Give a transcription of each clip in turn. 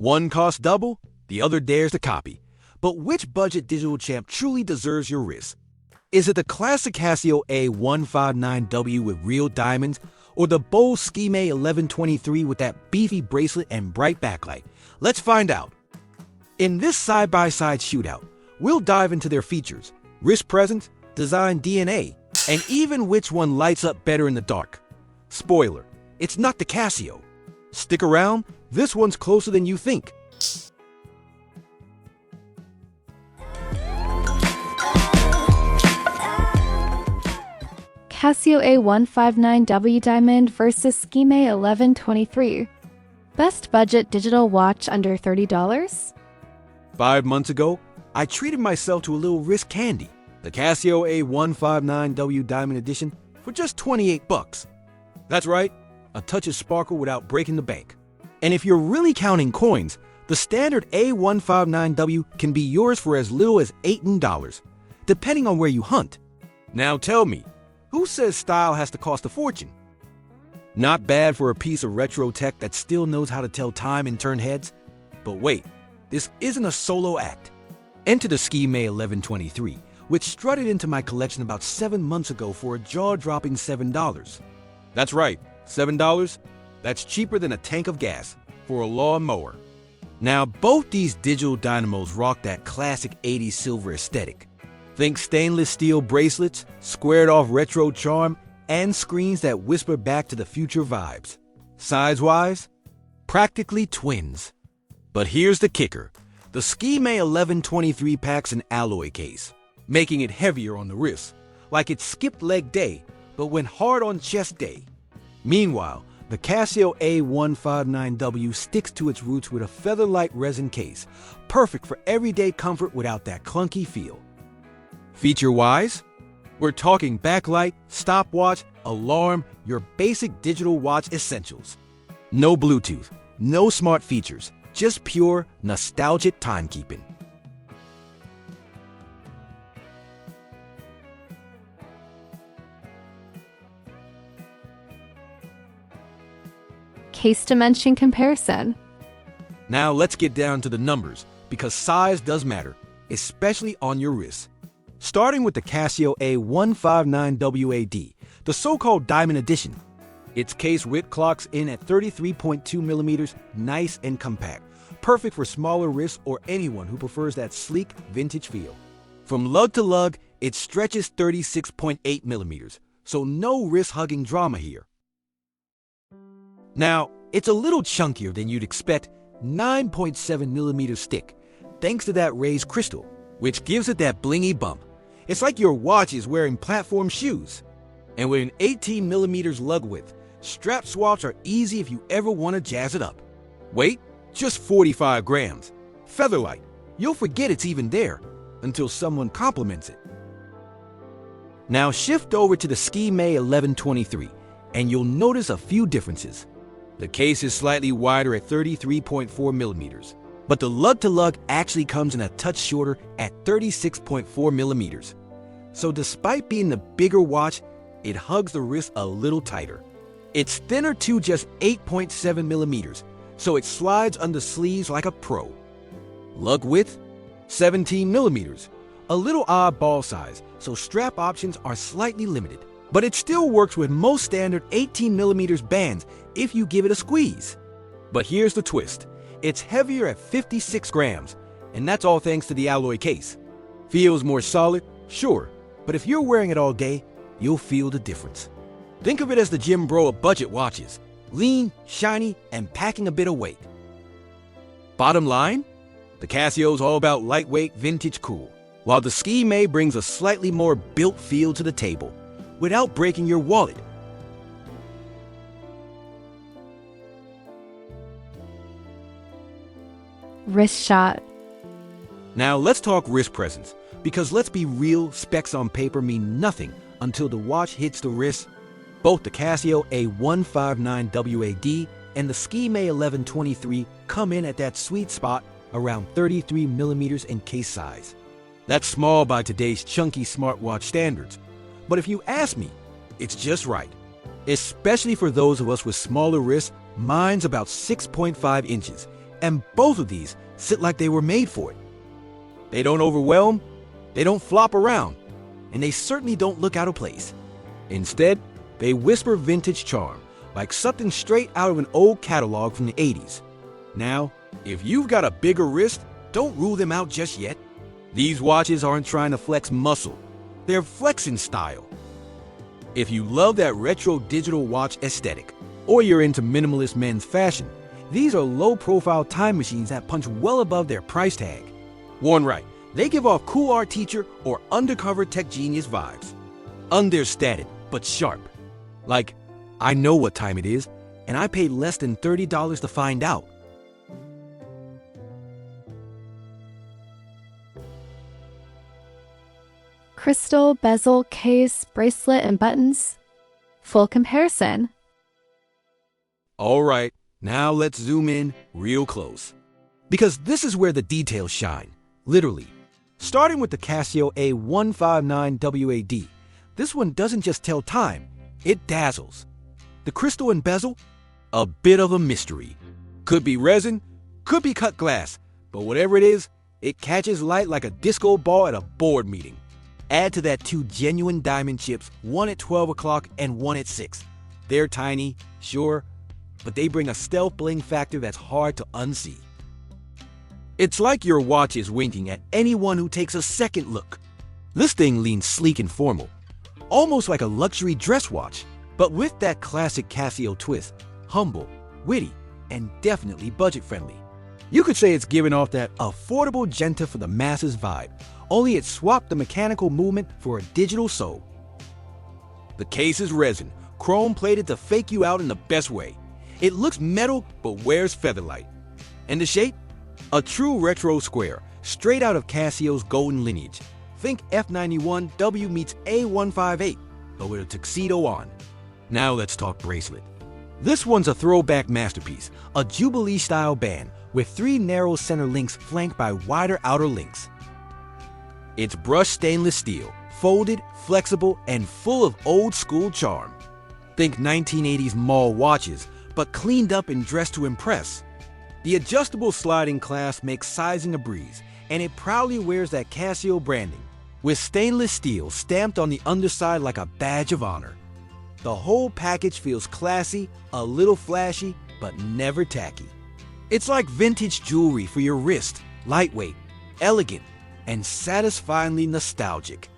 One costs double, the other dares to copy. But which budget digital champ truly deserves your wrist? Is it the classic Casio A159W with real diamonds, or the bold Skmei 1123 with that beefy bracelet and bright backlight? Let's find out. In this side-by-side shootout, we'll dive into their features, wrist presence, design DNA, and even which one lights up better in the dark. Spoiler, it's not the Casio. Stick around, this one's closer than you think. Casio A159W Diamond versus Skmei 1123. Best budget digital watch under $30? 5 months ago, I treated myself to a little wrist candy, the Casio A159W Diamond Edition, for just 28 bucks. That's right, a touch of sparkle without breaking the bank. And if you're really counting coins, the standard A159W can be yours for as little as $18, depending on where you hunt. Now tell me, who says style has to cost a fortune? Not bad for a piece of retro tech that still knows how to tell time and turn heads. But wait, this isn't a solo act. Enter the Skmei 1123, which strutted into my collection about 7 months ago for a jaw-dropping $7. That's right, $7? That's cheaper than a tank of gas for a lawn mower. Now, both these digital dynamos rock that classic 80s silver aesthetic. Think stainless steel bracelets, squared-off retro charm, and screens that whisper back to the future vibes. Size-wise, practically twins. But here's the kicker. The Skmei 1123 packs an alloy case, making it heavier on the wrist, like it skipped leg day, but went hard on chest day. Meanwhile, the Casio A159W sticks to its roots with a feather-light resin case, perfect for everyday comfort without that clunky feel. Feature-wise, we're talking backlight, stopwatch, alarm, your basic digital watch essentials. No Bluetooth, no smart features, just pure, nostalgic timekeeping. Case dimension comparison. Now let's get down to the numbers, because size does matter, especially on your wrist. Starting with the Casio A159WAD, the so-called Diamond Edition. Its case width clocks in at 33.2 millimeters, nice and compact, perfect for smaller wrists or anyone who prefers that sleek, vintage feel. From lug to lug, it stretches 36.8 millimeters, so no wrist-hugging drama here. Now, it's a little chunkier than you'd expect, 9.7 millimeters thick, thanks to that raised crystal, which gives it that blingy bump. It's like your watch is wearing platform shoes. And with an 18 millimeters lug width, strap swaps are easy if you ever want to jazz it up. Weight, just 45 grams. Featherlight, you'll forget it's even there until someone compliments it. Now shift over to the Skmei 1123, and you'll notice a few differences. The case is slightly wider at 33.4 millimeters. But the lug-to-lug actually comes in a touch shorter at 36.4 millimeters. So despite being the bigger watch, it hugs the wrist a little tighter. It's thinner to just 8.7 millimeters, so it slides under sleeves like a pro. Lug width, 17 millimeters. A little odd ball size, so strap options are slightly limited. But it still works with most standard 18 millimeters bands if you give it a squeeze. But here's the twist. It's heavier at 56 grams, and that's all thanks to the alloy case. Feels more solid, sure, but if you're wearing it all day, you'll feel the difference. Think of it as the gym bro of budget watches, lean, shiny, and packing a bit of weight. Bottom line, the Casio's all about lightweight, vintage cool, while the Skmei brings a slightly more built feel to the table, without breaking your wallet. Wrist shot. Now let's talk wrist presence, because let's be real, specs on paper mean nothing until the watch hits the wrist. Both the Casio A159WAD and the Skmei 1123 come in at that sweet spot around 33 millimeters in case size. That's small by today's chunky smartwatch standards, but if you ask me, it's just right. Especially for those of us with smaller wrists, mine's about 6.5 inches, And both of these sit like they were made for it. They don't overwhelm, they don't flop around, and they certainly don't look out of place. Instead, they whisper vintage charm, like something straight out of an old catalog from the 80s. Now, if you've got a bigger wrist, don't rule them out just yet. These watches aren't trying to flex muscle, they're flexing style. If you love that retro digital watch aesthetic, or you're into minimalist men's fashion, these are low-profile time machines that punch well above their price tag. Worn right, they give off cool art teacher or undercover tech genius vibes. Understated, but sharp. Like, I know what time it is, and I paid less than $30 to find out. Crystal, bezel, case, bracelet, and buttons. Full comparison. All right, now let's zoom in real close. Because this is where the details shine, literally. Starting with the Casio A159WAD, this one doesn't just tell time, it dazzles. The crystal and bezel? A bit of a mystery. Could be resin, could be cut glass, but whatever it is, it catches light like a disco ball at a board meeting. Add to that 2 genuine diamond chips, one at 12 o'clock and one at 6. They're tiny, sure, but they bring a stealth bling factor that's hard to unsee. It's like your watch is winking at anyone who takes a second look. This thing leans sleek and formal, almost like a luxury dress watch, but with that classic Casio twist, humble, witty, and definitely budget-friendly. You could say it's giving off that affordable genta for the masses vibe, only it swapped the mechanical movement for a digital soul. The case is resin, chrome-plated to fake you out in the best way. It looks metal, but wears featherlight. And the shape? A true retro square, straight out of Casio's golden lineage. Think F91W meets A158, but with a tuxedo on. Now let's talk bracelet. This one's a throwback masterpiece, a Jubilee-style band with 3 narrow center links flanked by wider outer links. It's brushed stainless steel, folded, flexible, and full of old-school charm. Think 1980s mall watches, but cleaned up and dressed to impress. The adjustable sliding clasp makes sizing a breeze, and it proudly wears that Casio branding, with stainless steel stamped on the underside like a badge of honor. The whole package feels classy, a little flashy, but never tacky. It's like vintage jewelry for your wrist, lightweight, elegant, and satisfyingly nostalgic.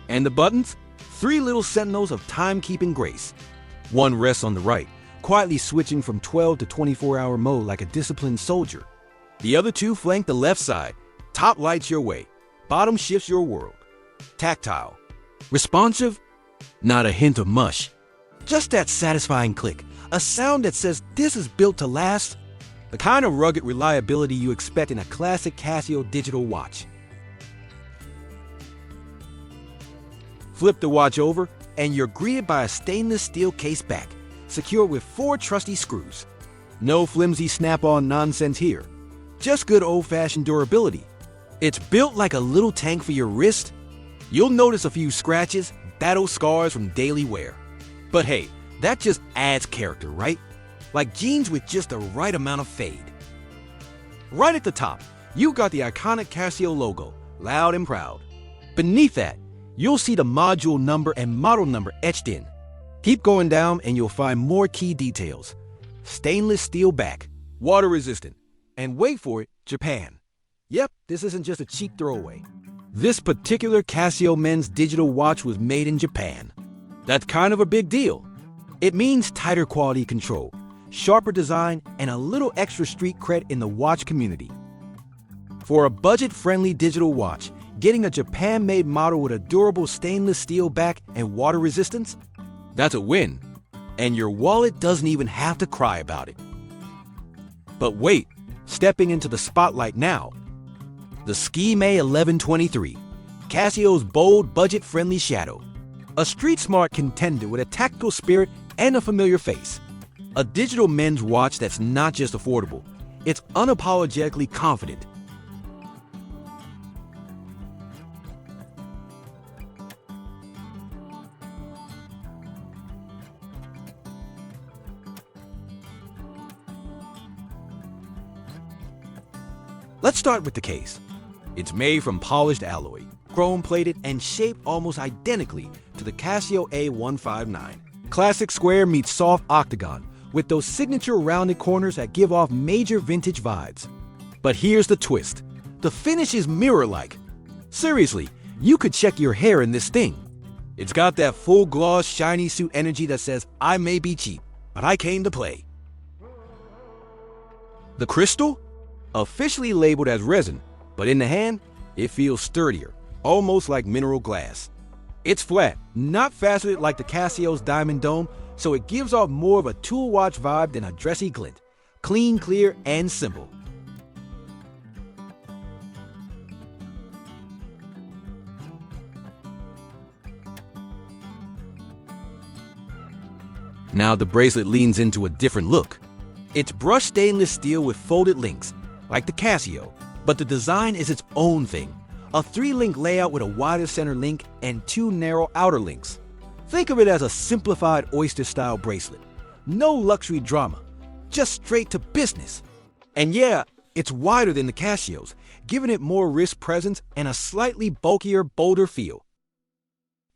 And the buttons? 3 little sentinels of timekeeping grace. One rests on the right, quietly switching from 12 to 24-hour mode like a disciplined soldier. The other 2 flank the left side. Top lights your way, bottom shifts your world. Tactile. Responsive? Not a hint of mush. Just that satisfying click, a sound that says this is built to last. The kind of rugged reliability you expect in a classic Casio digital watch. Flip the watch over, and you're greeted by a stainless steel case back, secured with 4 trusty screws. No flimsy snap-on nonsense here. Just good old-fashioned durability. It's built like a little tank for your wrist. You'll notice a few scratches, battle scars from daily wear. But hey, that just adds character, right? Like jeans with just the right amount of fade. Right at the top, you've got the iconic Casio logo, loud and proud. Beneath that, you'll see the module number and model number etched in. Keep going down and you'll find more key details. Stainless steel back, water resistant, and wait for it, Japan. Yep, this isn't just a cheap throwaway. This particular Casio men's digital watch was made in Japan. That's kind of a big deal. It means tighter quality control, sharper design, and a little extra street cred in the watch community. For a budget-friendly digital watch, getting a Japan-made model with a durable stainless steel back and water resistance? That's a win. And your wallet doesn't even have to cry about it. But wait, stepping into the spotlight now. The Skmei 1123, Casio's bold, budget-friendly shadow. A street-smart contender with a tactical spirit and a familiar face. A digital men's watch that's not just affordable, it's unapologetically confident. Let's start with the case. It's made from polished alloy, chrome-plated, and shaped almost identically to the Casio A159. Classic square meets soft octagon, with those signature rounded corners that give off major vintage vibes. But here's the twist. The finish is mirror-like. Seriously, you could check your hair in this thing. It's got that full gloss, shiny suit energy that says, I may be cheap, but I came to play. The crystal? Officially labeled as resin, but in the hand, it feels sturdier, almost like mineral glass. It's flat, not faceted like the Casio's Diamond Dome, so it gives off more of a tool watch vibe than a dressy glint. Clean, clear, and simple. Now the bracelet leans into a different look. It's brushed stainless steel with folded links, like the Casio, but the design is its own thing. A 3-link layout with a wider center link and 2 narrow outer links. Think of it as a simplified oyster-style bracelet. No luxury drama, just straight to business. And yeah, it's wider than the Casio's, giving it more wrist presence and a slightly bulkier, bolder feel.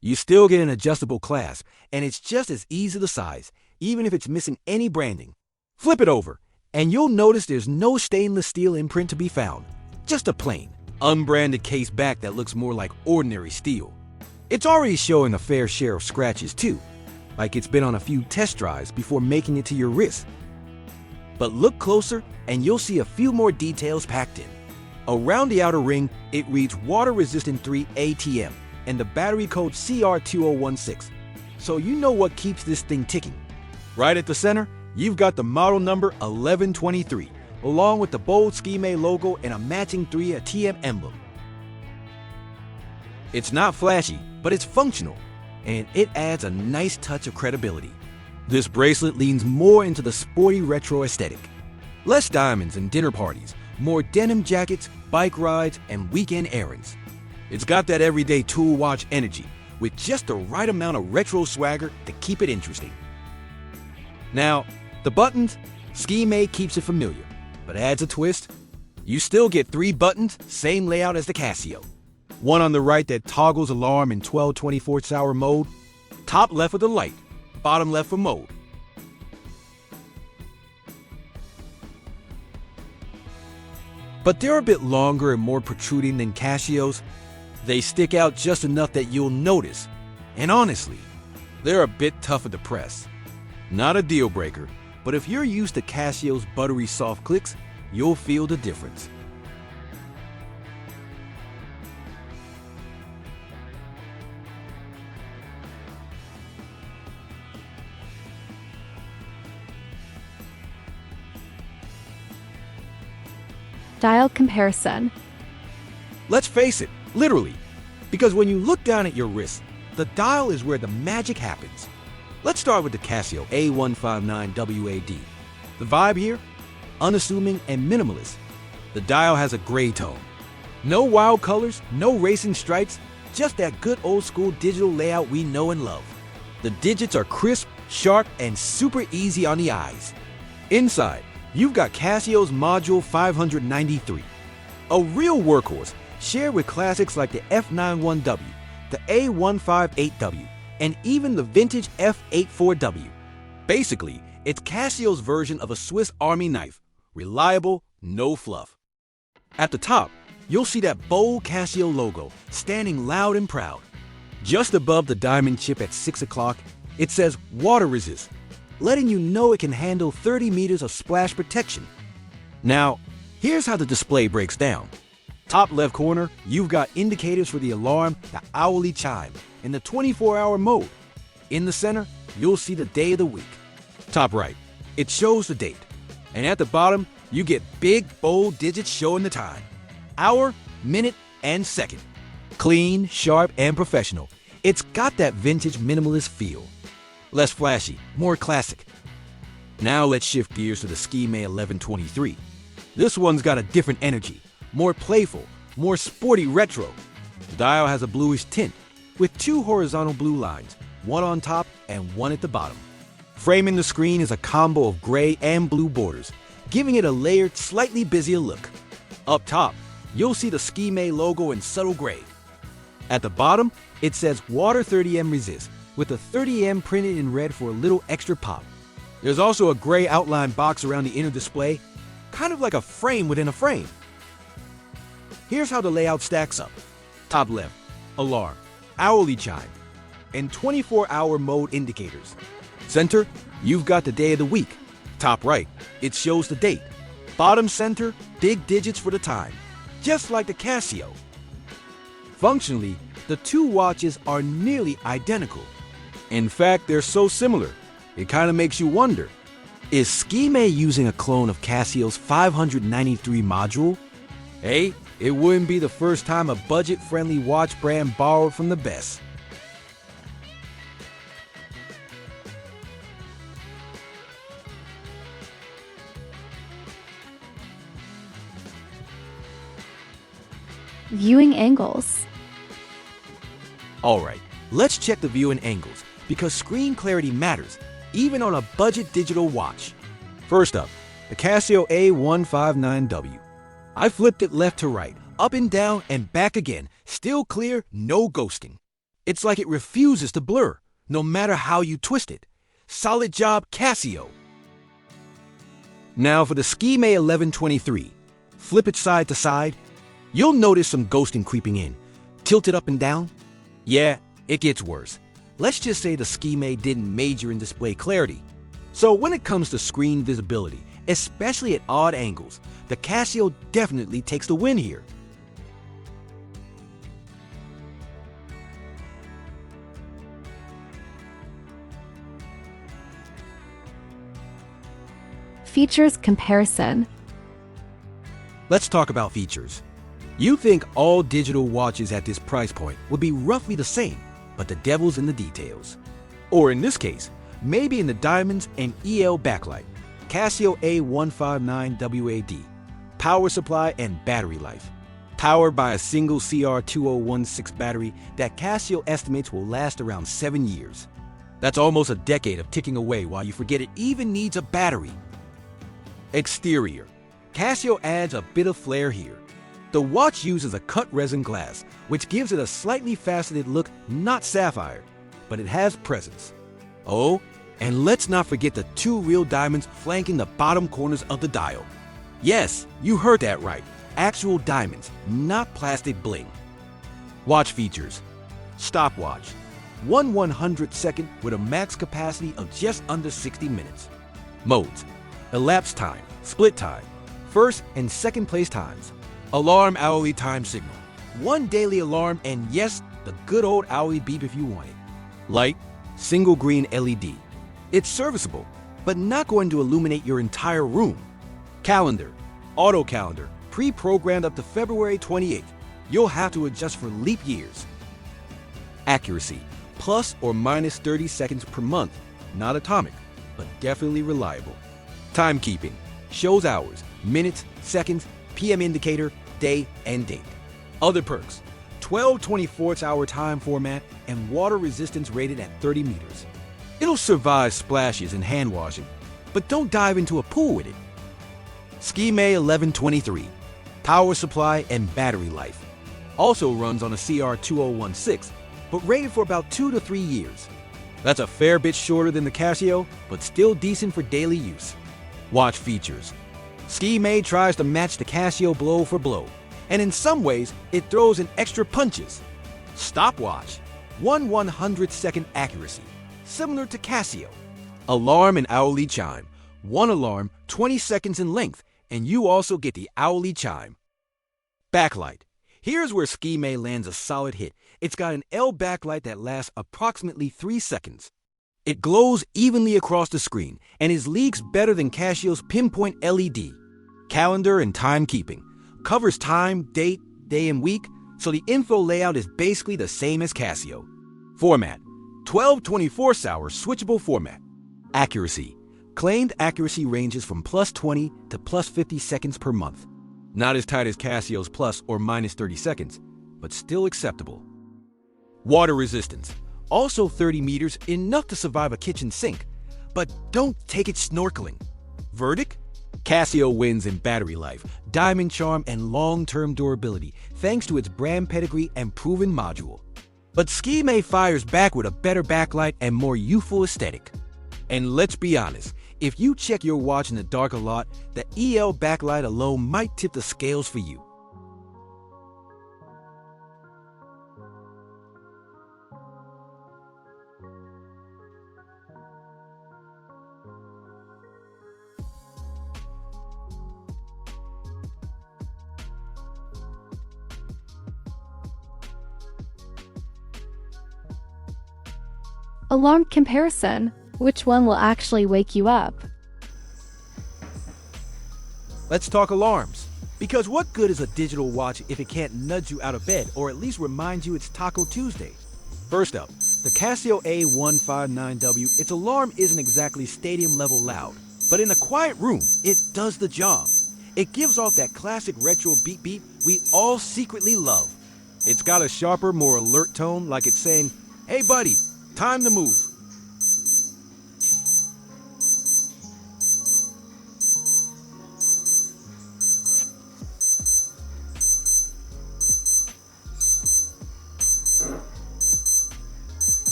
You still get an adjustable clasp, and it's just as easy to size, even if it's missing any branding. Flip it over, and you'll notice there's no stainless steel imprint to be found. Just a plain, unbranded case back that looks more like ordinary steel. It's already showing a fair share of scratches too, like it's been on a few test drives before making it to your wrist. But look closer, and you'll see a few more details packed in. Around the outer ring, it reads water-resistant 3 ATM, and the battery code CR2016, so you know what keeps this thing ticking. Right at the center, you've got the model number 1123, along with the bold Skmei logo and a matching 3 ATM emblem. It's not flashy, but it's functional, and it adds a nice touch of credibility. This bracelet leans more into the sporty retro aesthetic. Less diamonds and dinner parties, more denim jackets, bike rides, and weekend errands. It's got that everyday tool watch energy, with just the right amount of retro swagger to keep it interesting. Now, the buttons, Skmei keeps it familiar, but adds a twist. You still get 3 buttons, same layout as the Casio. One on the right that toggles alarm in 12/24-hour mode, top left for the light, bottom left for mode. But they're a bit longer and more protruding than Casio's. They stick out just enough that you'll notice. And honestly, they're a bit tougher to press. Not a deal breaker, but if you're used to Casio's buttery soft clicks, you'll feel the difference. Dial comparison. Let's face it, literally, because when you look down at your wrist, the dial is where the magic happens. Let's start with the Casio A159WAD. The vibe here? Unassuming and minimalist. The dial has a gray tone. No wild colors, no racing stripes, just that good old school digital layout we know and love. The digits are crisp, sharp, and super easy on the eyes. Inside, you've got Casio's Module 593, a real workhorse shared with classics like the F91W, the A158W, and even the vintage F84W. Basically, it's Casio's version of a Swiss Army knife, reliable, no fluff. At the top, you'll see that bold Casio logo standing loud and proud. Just above the diamond chip at 6 o'clock, it says water resist, letting you know it can handle 30 meters of splash protection. Now, here's how the display breaks down. Top left corner, you've got indicators for the alarm, the hourly chime, and the 24-hour mode. In the center, you'll see the day of the week. Top right, it shows the date. And at the bottom, you get big, bold digits showing the time. Hour, minute, and second. Clean, sharp, and professional. It's got that vintage minimalist feel. Less flashy, more classic. Now let's shift gears to the Skmei 1123. This one's got a different energy, more playful, more sporty retro. The dial has a bluish tint, with 2 horizontal blue lines, one on top and one at the bottom. Framing the screen is a combo of gray and blue borders, giving it a layered, slightly busier look. Up top, you'll see the Skmei logo in subtle gray. At the bottom, it says Water 30M Resist, with the 30M printed in red for a little extra pop. There's also a gray outline box around the inner display, kind of like a frame within a frame. Here's how the layout stacks up. Top left, alarm, hourly chime, and 24-hour mode indicators. Center, you've got the day of the week. Top right, it shows the date. Bottom center, big digits for the time, just like the Casio. Functionally, the two watches are nearly identical. In fact, they're so similar, it kind of makes you wonder, is Skmei using a clone of Casio's 593 module? Hey, it wouldn't be the first time a budget-friendly watch brand borrowed from the best. Viewing angles. Alright, let's check the viewing angles, because screen clarity matters, even on a budget digital watch. First up, the Casio A159W. I flipped it left to right, up and down and back again, still clear, no ghosting. It's like it refuses to blur, no matter how you twist it. Solid job, Casio. Now for the Skmei 1123. Flip it side to side. You'll notice some ghosting creeping in. Tilt it up and down. Yeah, it gets worse. Let's just say the Skmei didn't major in display clarity. So when it comes to screen visibility, especially at odd angles, the Casio definitely takes the win here. Features comparison. Let's talk about features. You think all digital watches at this price point would be roughly the same, but the devil's in the details. Or in this case, maybe in the diamonds and EL backlight, Casio A159WAD, power supply and battery life. Powered by a single CR2016 battery that Casio estimates will last around 7 years. That's almost a decade of ticking away while you forget it even needs a battery. Exterior. Casio adds a bit of flair here. The watch uses a cut resin glass, which gives it a slightly faceted look, not sapphire, but it has presence. Oh, and let's not forget the 2 real diamonds flanking the bottom corners of the dial. Yes, you heard that right. Actual diamonds, not plastic bling. Watch features. Stopwatch. 1/100 with a max capacity of just under 60 minutes. Modes. Elapsed time, split time, first and second place times. Alarm hourly time signal. 1 daily alarm and yes, the good old hourly beep if you want it. Light, single green LED. It's serviceable, but not going to illuminate your entire room. Calendar, auto calendar, pre-programmed up to February 28th. You'll have to adjust for leap years. Accuracy, plus or minus 30 seconds per month. Not atomic, but definitely reliable. Timekeeping, shows hours, minutes, seconds, PM indicator, day and date. Other perks, 12 24-hour time format and water resistance rated at 30 meters. It'll survive splashes and hand washing, but don't dive into a pool with it. Skmei 1123, power supply and battery life. Also runs on a CR2016, but rated for about 2 to 3 years. That's a fair bit shorter than the Casio, but still decent for daily use. Watch features. Skmei tries to match the Casio blow for blow, and in some ways, it throws in extra punches. Stopwatch, 1/100 accuracy, similar to Casio. Alarm and hourly chime, 1 alarm, 20 seconds in length, and you also get the hourly chime. Backlight. Here's where Skmei lands a solid hit. It's got an L backlight that lasts approximately 3 seconds. It glows evenly across the screen and is leagues better than Casio's pinpoint LED. Calendar and timekeeping. Covers time, date, day and week, so the info layout is basically the same as Casio. Format. 12 24-hour switchable format. Accuracy. Claimed accuracy ranges from +20 to +50 seconds per month. Not as tight as Casio's plus or minus 30 seconds, but still acceptable. Water resistance. Also 30 meters, enough to survive a kitchen sink. But don't take it snorkeling. Verdict? Casio wins in battery life, diamond charm, and long-term durability thanks to its brand pedigree and proven module. But Skmei fires back with a better backlight and more youthful aesthetic. And let's be honest, if you check your watch in the dark a lot, the EL backlight alone might tip the scales for you. Alarm comparison. Which one will actually wake you up? Let's talk alarms. Because what good is a digital watch if it can't nudge you out of bed or at least remind you it's Taco Tuesday? First up, the Casio A159W, its alarm isn't exactly stadium-level loud, but in a quiet room, it does the job. It gives off that classic retro beep beep we all secretly love. It's got a sharper, more alert tone, like it's saying, "Hey buddy, time to move."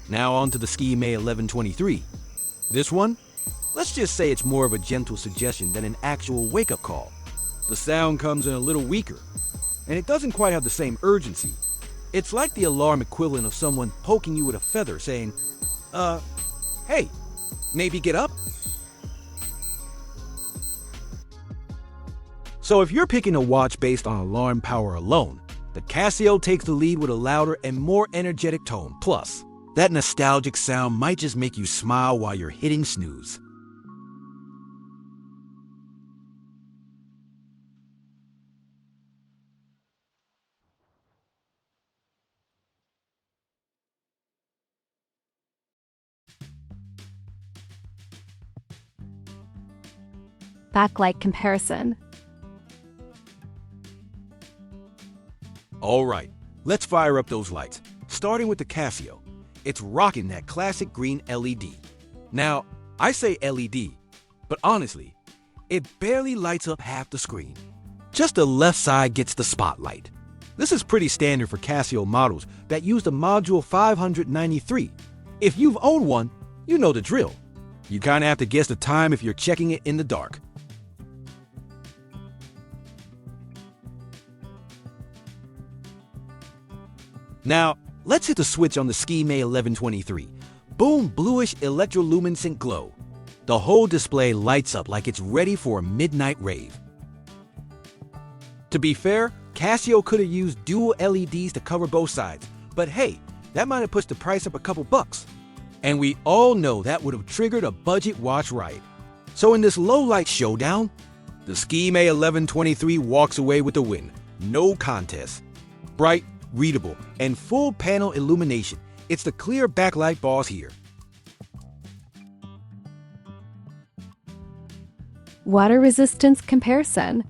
Now on to the Skmei 1123. This one? Let's just say it's more of a gentle suggestion than an actual wake-up call. The sound comes in a little weaker, and it doesn't quite have the same urgency. It's like the alarm equivalent of someone poking you with a feather saying, hey, maybe get up? So if you're picking a watch based on alarm power alone, the Casio takes the lead with a louder and more energetic tone. Plus, that nostalgic sound might just make you smile while you're hitting snooze. Backlight comparison. All right, let's fire up those lights. Starting with the Casio. It's rocking that classic green LED. Now, I say LED, but honestly, it barely lights up half the screen. Just the left side gets the spotlight. This is pretty standard for Casio models that use the module 593. If you've owned one, you know the drill. You kind of have to guess the time if you're checking it in the dark. Now, let's hit the switch on the Skmei 1123. Boom, bluish electroluminescent glow. The whole display lights up like it's ready for a midnight rave. To be fair, Casio could have used dual LEDs to cover both sides, but hey, that might have pushed the price up a couple bucks. And we all know that would have triggered a budget watch riot. So in this low-light showdown, the Skmei 1123 walks away with the win. No contest. Bright, readable, and full panel illumination. It's the clear backlight boss here. Water resistance comparison.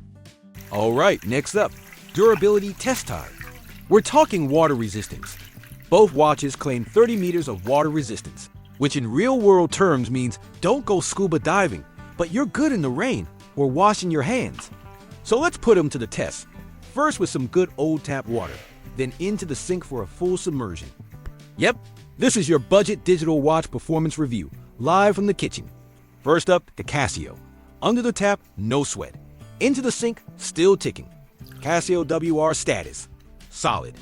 All right, next up, durability test time. We're talking water resistance. Both watches claim 30 meters of water resistance, which in real-world terms means don't go scuba diving, but you're good in the rain or washing your hands. So let's put them to the test. First with some good old tap water, then into the sink for a full submersion. Yep, this is your budget digital watch performance review, live from the kitchen. First up, the Casio. Under the tap, no sweat. Into the sink, still ticking. Casio WR status, solid.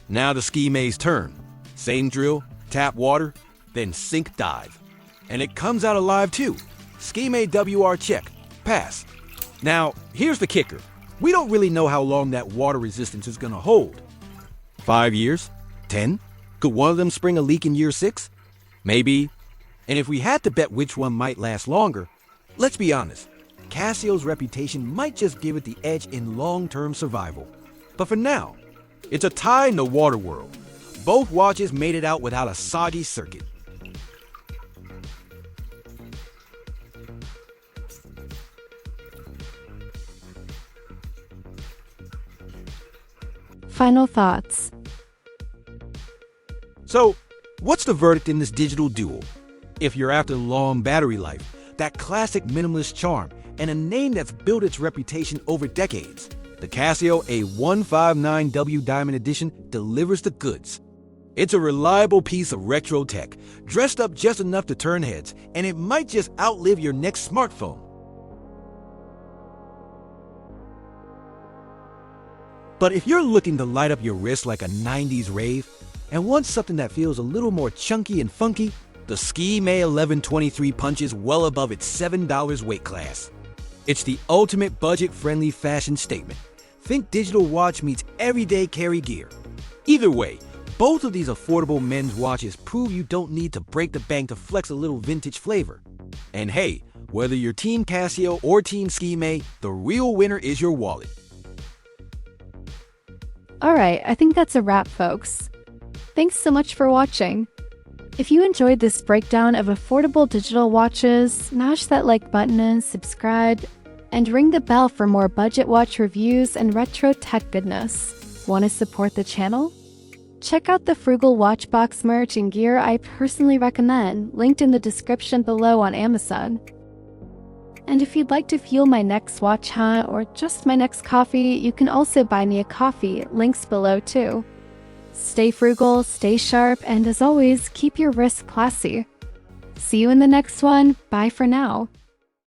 Now the Skmei's turn. Same drill, tap water, then sink dive. And it comes out alive too. Skmei WR check, pass. Now, here's the kicker. We don't really know how long that water resistance is gonna hold. 5 years? 10? Could one of them spring a leak in year 6? Maybe. And if we had to bet which one might last longer, let's be honest, Casio's reputation might just give it the edge in long-term survival. But for now, it's a tie in the water world. Both watches made it out without a soggy circuit. Final thoughts. So, what's the verdict in this digital duel? If you're after long battery life, that classic minimalist charm, and a name that's built its reputation over decades, the Casio A159W Diamond Edition delivers the goods. It's a reliable piece of retro tech, dressed up just enough to turn heads, and it might just outlive your next smartphone. But if you're looking to light up your wrist like a 90s rave, and want something that feels a little more chunky and funky, the Skmei 1123 punches well above its $7 weight class. It's the ultimate budget-friendly fashion statement. Think digital watch meets everyday carry gear. Either way, both of these affordable men's watches prove you don't need to break the bank to flex a little vintage flavor. And hey, whether you're Team Casio or Team Skmei, the real winner is your wallet. Alright, I think that's a wrap, folks. Thanks so much for watching. If you enjoyed this breakdown of affordable digital watches, smash that like button and subscribe, and ring the bell for more budget watch reviews and retro tech goodness. Want to support the channel? Check out the Frugal Watchbox merch and gear I personally recommend, linked in the description below on Amazon. And if you'd like to fuel my next watch hunt or just my next coffee, you can also buy me a coffee, links below too. Stay frugal, stay sharp, and as always, keep your wrists classy. See you in the next one. Bye for now.